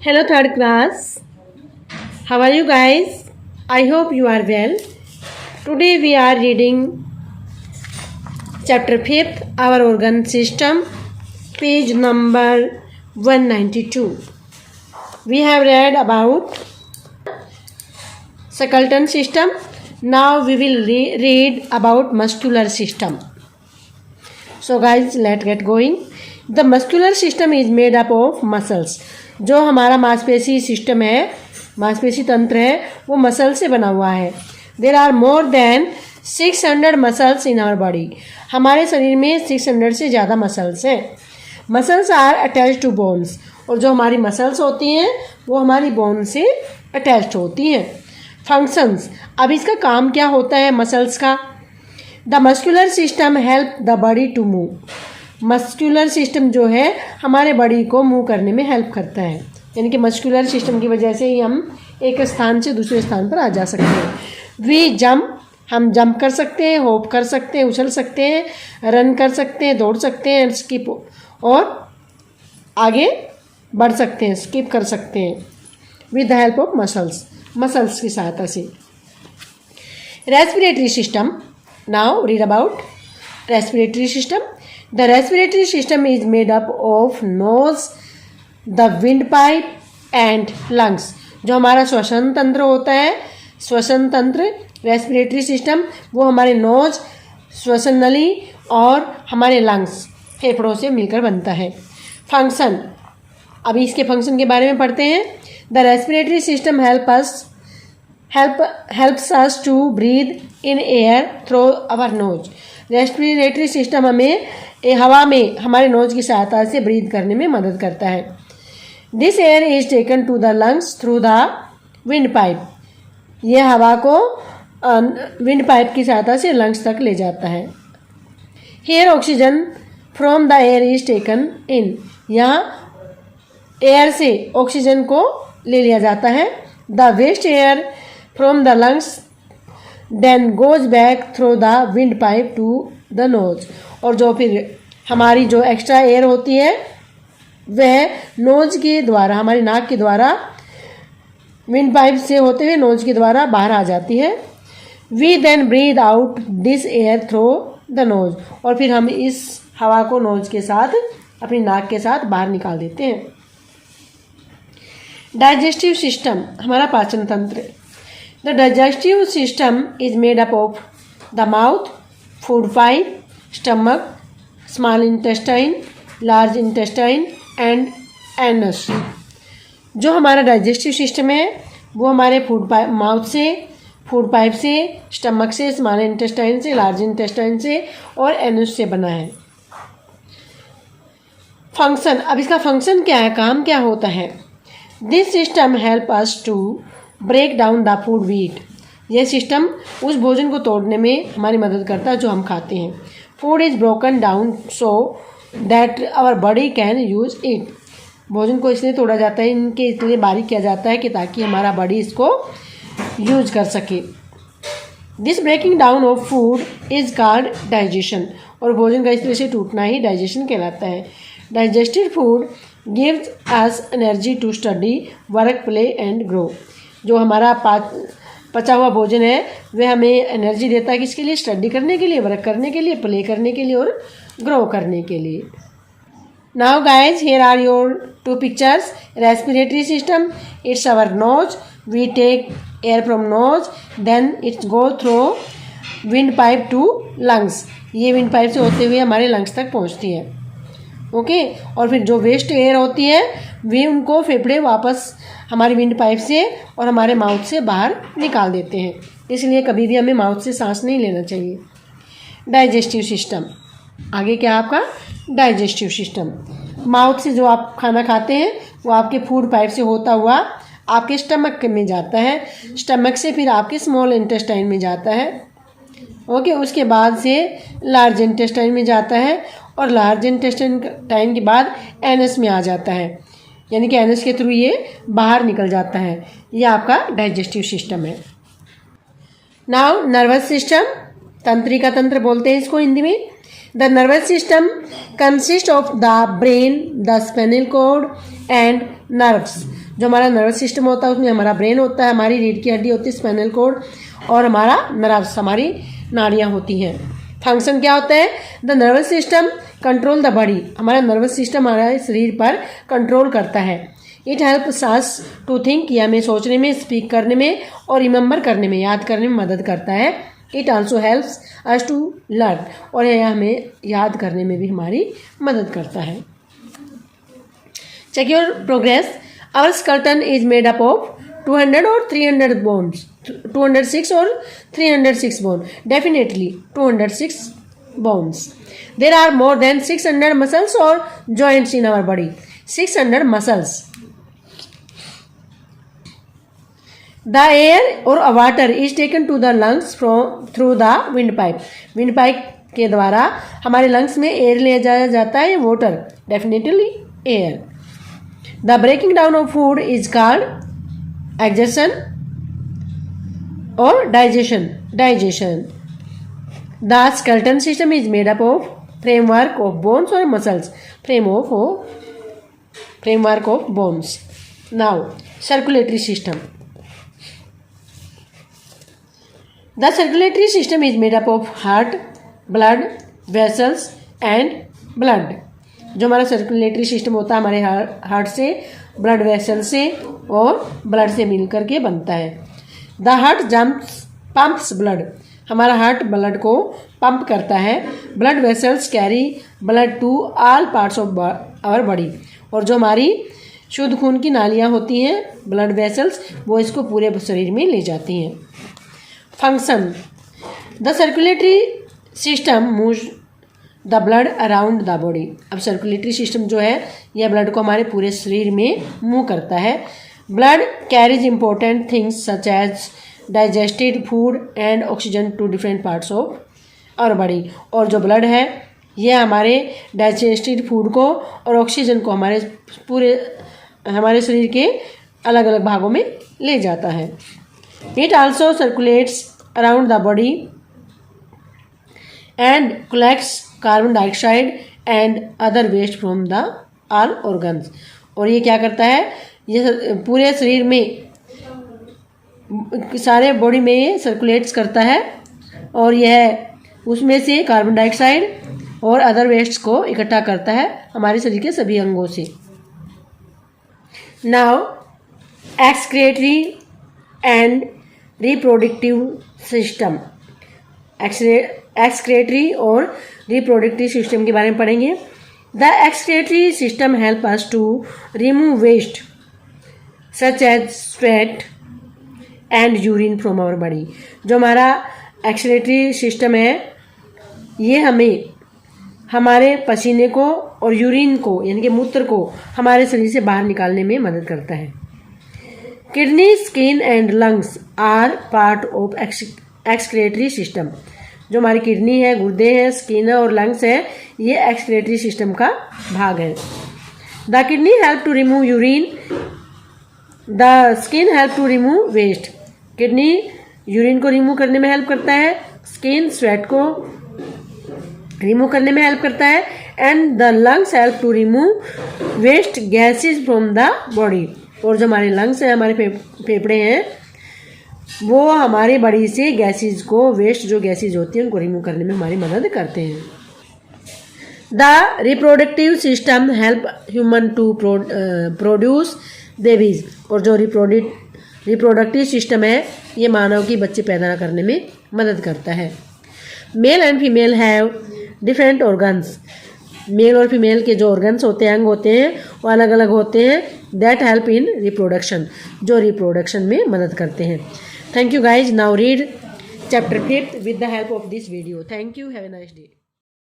Hello, third class. How are you guys? I hope you are well. Today we are reading chapter 5th, our organ system, page number 192. We have read about skeleton system. Now we will read about muscular system. So guys, let's get going. The muscular system is made up of muscles. जो हमारा मांसपेशी system है, मांसपेशी तंत्र है, वो muscle से बना हुआ है. There are more than 600 muscles in our body. हमारे शरीर में 600 से ज़्यादा मसल्स हैं. Muscles are attach to bones. और जो हमारी मसल्स होती हैं वो हमारी बोन से अटैच्ड होती हैं. फंक्शंस, अब इसका काम क्या होता है मसल्स का. The muscular system help the body to move. Muscular system जो है हमारे बॉडी को मूव करने में हेल्प करता है. यानी कि मस्कुलर सिस्टम की वजह से ही हम एक स्थान से दूसरे स्थान पर आ जा सकते हैं. वी जंप, हम जंप कर सकते हैं, होप कर सकते हैं, उछल सकते हैं, रन कर सकते हैं, दौड़ सकते हैं, स्किप और आगे बढ़ सकते हैं, स्किप कर सकते हैं with the help of muscles. Muscles की सहायता से. Respiratory system. Now read about respiratory system. The respiratory system is made up of nose, the windpipe and lungs. जो हमारा श्वसन तंत्र होता है, श्वसन तंत्र रेस्पिरेटरी सिस्टम, वो हमारे नोज, श्वसन नली और हमारे लंग्स, फेफड़ों से मिलकर बनता है. फंक्शन, अभी इसके फंक्शन के बारे में पढ़ते हैं. The respiratory system helps us to breathe in air through our nose. Respiratory system हमें हवा में हमारे नोज की सहायता से ब्रीथ करने में मदद करता है. This air is taken to the lungs through the windpipe. यह हवा को विंड पाइप की सहायता से लंग्स तक ले जाता है. Here oxygen from the air is taken in. यहाँ एयर से ऑक्सीजन को ले लिया जाता है. The waste air from the lungs then goes back through the windpipe to the nose. और जो फिर हमारी जो एक्स्ट्रा एयर होती है वह नोज के द्वारा, हमारी नाक के द्वारा विंड पाइप से होते हुए नोज के द्वारा बाहर आ जाती है. We then breathe out this air through the nose. और फिर हम इस हवा को नोज के साथ, अपनी नाक के साथ बाहर निकाल देते हैं. डाइजेस्टिव सिस्टम, हमारा पाचन तंत्र. The digestive system is made up of the mouth, food pipe, stomach, small intestine, large intestine and anus. जो हमारा डाइजेस्टिव सिस्टम है वो हमारे फूड पाइप, माउथ से, फूड पाइप से, स्टमक से, स्मॉल इंटेस्टाइन से, लार्ज इंटेस्टाइन से और एनस से बना है. फंक्शन, अब इसका फंक्शन क्या है, काम क्या होता है. This system help us to break down the food we eat. यह सिस्टम उस भोजन को तोड़ने में हमारी मदद करता है जो हम खाते हैं. Food is broken down so that our body can use it. भोजन को इसलिए तोड़ा जाता है, इनके इसलिए बारीक किया जाता है कि ताकि हमारा बॉडी इसको यूज कर सके. This breaking down of food is called digestion. और भोजन का इस तरह से टूटना ही डाइजेशन कहलाता है. Digested food gives us energy to study, work, play and grow. जो हमारा पचा हुआ भोजन है वह हमें एनर्जी देता है, किसके लिए, स्टडी करने के लिए, वर्क करने के लिए, प्ले करने के लिए और ग्रो करने के लिए. Now guys, here are your 2 pictures. Respiratory system, it's our nose. We take air from nose, then it's go through windpipe to lungs. ये विंड पाइप से होते हुए हमारे लंग्स तक पहुंचती है. ओके. और फिर जो वेस्ट एयर होती है वे उनको फेफड़े वापस हमारी विंड पाइप से और हमारे माउथ से बाहर निकाल देते हैं. इसलिए कभी भी हमें माउथ से सांस नहीं लेना चाहिए. डाइजेस्टिव सिस्टम, आगे क्या आपका डाइजेस्टिव सिस्टम. माउथ से जो आप खाना खाते हैं वो आपके फूड पाइप से होता हुआ आपके स्टमक में जाता है. स्टमक से फिर आपके स्मॉल इंटेस्टाइन में जाता है. ओके. उसके बाद से लार्ज इंटेस्टाइन में जाता है और लार्ज इंटेस्टाइन के बाद एनस में आ जाता है. यानी कि एनस के थ्रू ये बाहर निकल जाता है. ये आपका डाइजेस्टिव सिस्टम है. नाउ नर्वस सिस्टम, तंत्रिका तंत्र बोलते हैं इसको हिंदी में. The nervous system consist of the brain, the spinal cord and nerves. जो हमारा नर्वस सिस्टम होता है उसमें हमारा ब्रेन होता है, हमारी रीढ़ की हड्डी होती है स्पाइनल कॉर्ड, और हमारा नर्व्स हमारी नाड़ियाँ होती हैं। फंक्शन क्या होता है? The nervous system control the body. हमारा नर्वस सिस्टम हमारे शरीर पर कंट्रोल करता है। It helps us to think, ये हमें सोचने में, स्पीक करने में और रिमेंबर करने में, याद करने में मदद करता है। It also helps us to learn, और यह हमें याद करने में भी हमारी मदद करता है। Check your progress. Our skeleton is made up of 200 or 300 bones, 206 or 306 bone, definitely 206 bones. There are more than 600 muscles or joints in our body. 600 muscles. The air or water is taken to the lungs through the windpipe. Windpipe के द्वारा हमारे lungs में air ले जाया जाता है, water, definitely air. The breaking down of food is called exhaustion or digestion. The skeleton system is made up of framework of bones or muscles. Framework of bones. Now, circulatory system. The circulatory system is made up of heart, blood, vessels and blood. जो हमारा circulatory system होता है हमारे heart से, blood vessel से और blood से मिल करके बनता है. The heart pumps blood. हमारा हार्ट ब्लड को पंप करता है. Blood vessels carry blood to all parts of our body. और जो हमारी शुद्ध खून की नालियाँ होती हैं, ब्लड वेसल्स, वो इसको पूरे शरीर में ले जाती हैं. Function. The circulatory system moves the blood around the body. अब सर्कुलेटरी सिस्टम जो है यह ब्लड को हमारे पूरे शरीर में मूव करता है. Blood carries important things such as digested food and oxygen to different parts of our body. और जो ब्लड है यह हमारे डाइजेस्टेड फूड को और ऑक्सीजन को हमारे शरीर के अलग अलग भागों में ले जाता है. It also circulates around the body and collects carbon dioxide and other waste from the all organs. और ये क्या करता है, ये पूरे शरीर में, सारे बॉडी में ये सर्कुलेट्स करता है और यह उसमें से कार्बन डाइऑक्साइड और अदर वेस्ट को इकट्ठा करता है हमारे शरीर के सभी अंगों से. Now excretory and reproductive system. Excretory और रिप्रोडक्टिव सिस्टम के बारे में पढ़ेंगे. The excretory system help us to remove waste such as sweat and urine from our body. जो हमारा एक्सक्रीटरी सिस्टम है ये हमें हमारे पसीने को और यूरिन को यानी कि मूत्र को हमारे शरीर से बाहर निकालने में मदद करता है. Kidney, skin and lungs are part of excretory system. जो हमारी किडनी है, गुर्दे हैं, स्किन है और लंग्स है, ये एक्सक्रीटरी सिस्टम का भाग है. The kidney help to remove urine. The skin help to remove waste. Kidney urine को रिमूव करने में हेल्प करता है, स्किन स्वेट को रिमूव करने में हेल्प करता है and the lungs help to remove waste gases from the body. और जो हमारे लंग्स हैं, हमारे फेफड़े हैं, वो हमारे बॉडी से गैसेज को, वेस्ट जो गैसेज होती हैं उनको रिमूव करने में हमारी मदद करते हैं. The reproductive system help human to produce babies. और जो रिप्रोडक्टिव सिस्टम है ये मानव की बच्चे पैदा करने में मदद करता है. Male and female have different organs. Male और फीमेल के जो ऑर्गन्स होते हैं, अंग होते हैं, वो अलग अलग होते हैं. दैट हेल्प इन रिप्रोडक्शन, जो रिप्रोडक्शन में मदद करते हैं. Thank you guys. Now read chapter 5 with the help of this video. Thank you. Have a nice day.